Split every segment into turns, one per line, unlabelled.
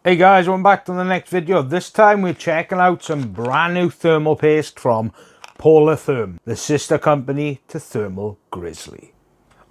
Hey guys, welcome back to the next video. This time we're checking out some brand new thermal paste from Polartherm, the sister company to Thermal Grizzly.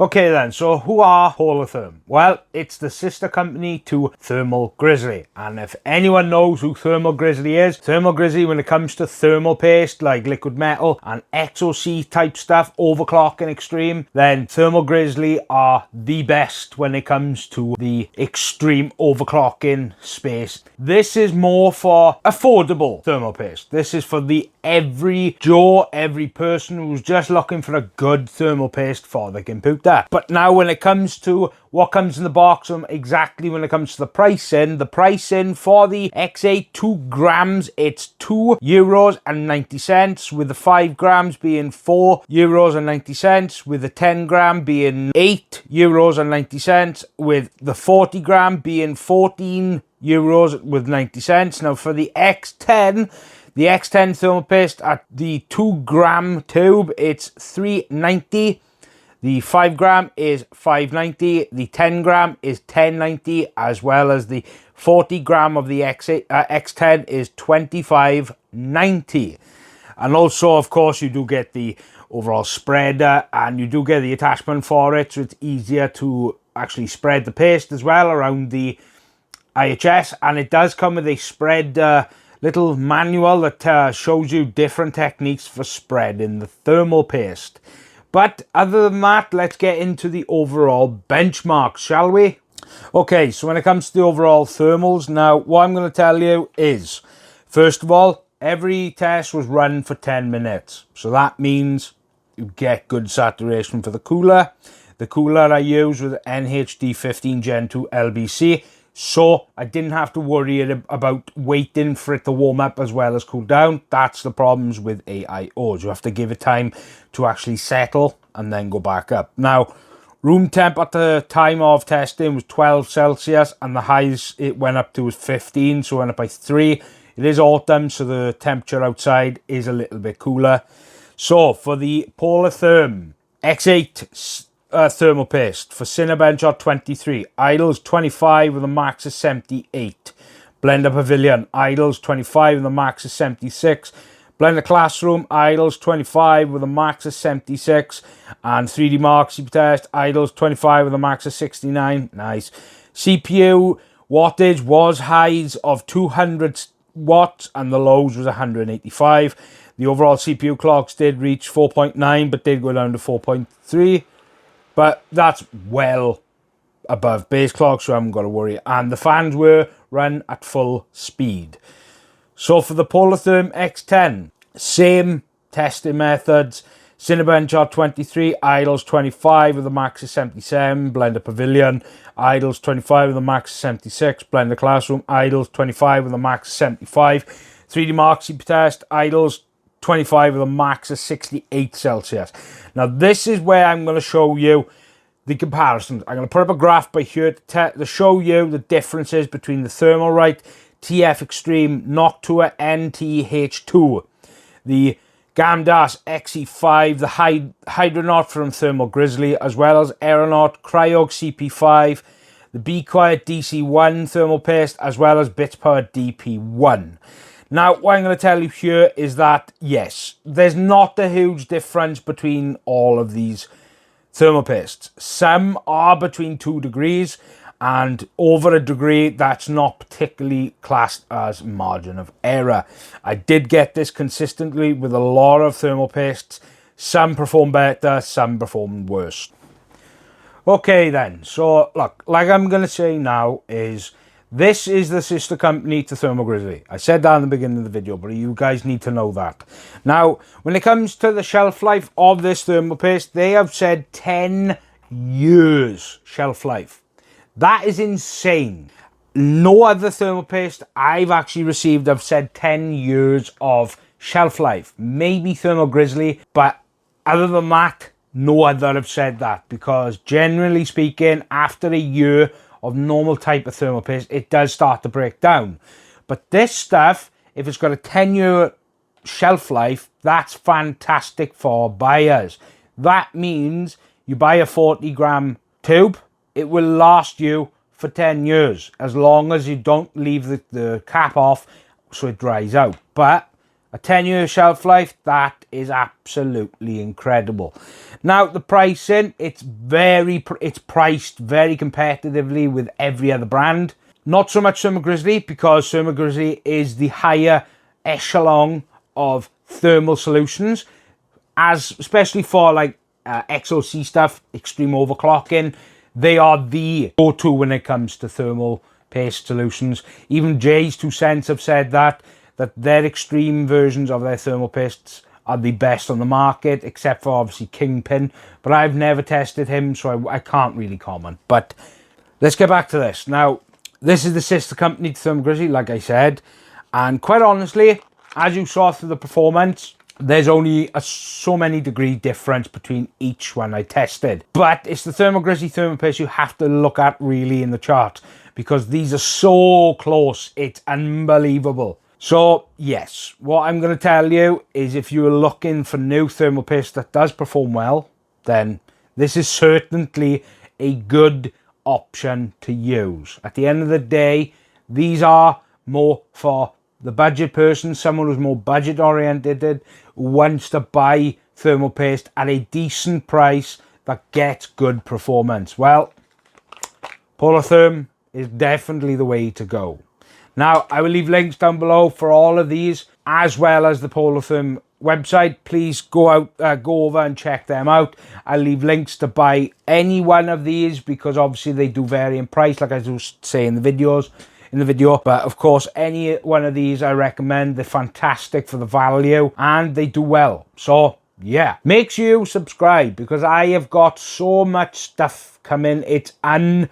Okay then, so who are Polartherm? Well, it's the sister company to Thermal Grizzly. And if anyone knows who Thermal Grizzly is, Thermal Grizzly, when it comes to thermal paste like liquid metal and XOC type stuff, overclocking extreme, then Thermal Grizzly are the best when it comes to the extreme overclocking space. This is more for affordable thermal paste. This is for the every Joe, every person who's just looking for a good thermal paste for the computer. But now when it comes to what comes in the box, exactly when it comes to the pricing for the X8 2 grams, it's €2.90, with the 5 grams being €4.90, with the 10 gram being €8.90, with the 40 gram being €14.90. Now for the X10, the X10 thermal paste at the 2 gram tube, it's $3.90. The 5 gram is $5.90, the 10 gram is $10.90, as well as the 40 gram of the X10 is $25.90. And also, of course, you do get the overall spreader, and you do get the attachment for it, so it's easier to actually spread the paste as well around the IHS. And it does come with a spread little manual that shows you different techniques for spreading the thermal paste. But other than that, let's get into the overall benchmarks, shall we? Okay, so when it comes to the overall thermals, now what I'm going to tell you is, first of all, every test was run for 10 minutes. So that means you get good saturation for the cooler. The cooler I use was NHD 15 Gen 2 LBC. So I didn't have to worry about waiting for it to warm up as well as cool down. That's the problems with AIOs. You have to give it time to actually settle and then go back up. Now, room temp at the time of testing was 12 Celsius, and the highs it went up to was 15, so it went up by 3. It is autumn, so the temperature outside is a little bit cooler. So for the Polartherm X8 thermal paste, for Cinebench are 23, idles 25 with a max of 78. Blender Pavilion, idles 25 with a max of 76. Blender Classroom, idles 25 with a max of 76. And 3D Mark CPU Test, idles 25 with a max of 69. Nice. CPU wattage was highs of 200 watts and the lows was 185. The overall CPU clocks did reach 4.9 but did go down to 4.3. But that's well above base clock, so I haven't got to worry. And the fans were run at full speed. So for the Polartherm X10, same testing methods. Cinebench R23, idles 25 with a max of 77. Blender Pavilion, idles 25 with a max of 76. Blender Classroom, idles 25 with a max of 75. 3D Mark CPU Test, idles 25 with a max of 68 Celsius. Now this is where I'm going to show you the comparisons. I'm going to put up a graph by here to show you the differences between the Thermalright TF Extreme Noctua NT-H2, the GAMDIAS XC2, the Hydronaut from Thermal Grizzly, as well as Aeronaut CRYORIG CP5, the Be Quiet DC1 thermal paste, as well as Bitspower TP-1. Now, what I'm going to tell you here is that, yes, there's not a huge difference between all of these thermal pastes. Some are between 2 degrees, and over a degree, that's not particularly classed as margin of error. I did get this consistently with a lot of thermal pastes. Some perform better, some perform worse. Okay then, so look, like I'm going to say now is, this is the sister company to Thermal Grizzly. I said that in the beginning of the video, but you guys need to know that. Now, when it comes to the shelf life of this thermal paste, they have said 10 years shelf life. That is insane. No other thermal paste I've actually received have said 10 years of shelf life. Maybe Thermal Grizzly, but other than that, no other have said that, because generally speaking, after a year of normal type of thermal paste, it does start to break down. But this stuff, if it's got a 10-year shelf life, that's fantastic for buyers. That means you buy a 40 gram tube, it will last you for 10 years, as long as you don't leave the cap off so it dries out. But a 10-year shelf life, that is absolutely incredible. Now, the pricing, it's priced very competitively with every other brand. Not so much Thermal Grizzly, because Thermal Grizzly is the higher echelon of thermal solutions, especially for like XOC stuff, extreme overclocking. They are the go-to when it comes to thermal paste solutions. Even Jay's 2 cents have said that their extreme versions of their thermal pastes are the best on the market, except for obviously Kingpin. But I've never tested him, so I can't really comment. But let's get back to this. Now, this is the sister company to Thermal Grizzly, like I said. And quite honestly, as you saw through the performance, there's only a so many degree difference between each one I tested. But it's the Thermal Grizzly thermal paste you have to look at really in the chart, because these are so close, it's unbelievable. So yes, what I'm going to tell you is, if you're looking for new thermal paste that does perform well, then this is certainly a good option to use. At the end of the day, these are more for the budget person, someone who's more budget oriented, who wants to buy thermal paste at a decent price that gets good performance. Well, Polartherm is definitely the way to go. Now, I will leave links down below for all of these, as well as the Polartherm website. Please go over and check them out. I'll leave links to buy any one of these, because obviously they do vary in price, like I was saying in the video. But of course, any one of these I recommend. They're fantastic for the value, and they do well. So yeah, make sure you subscribe, because I have got so much stuff coming. It's unbelievable.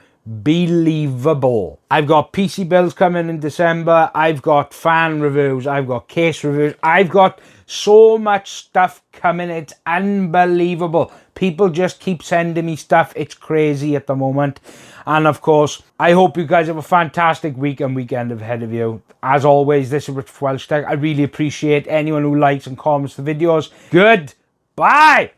I've got PC builds coming in December. I've got fan reviews. I've got case reviews. I've got so much stuff coming. It's unbelievable. People just keep sending me stuff. It's crazy at the moment. And of course, I hope you guys have a fantastic week and weekend ahead of you. As always, this is Rich WELSHYTECH. I really appreciate anyone who likes and comments the videos. Goodbye.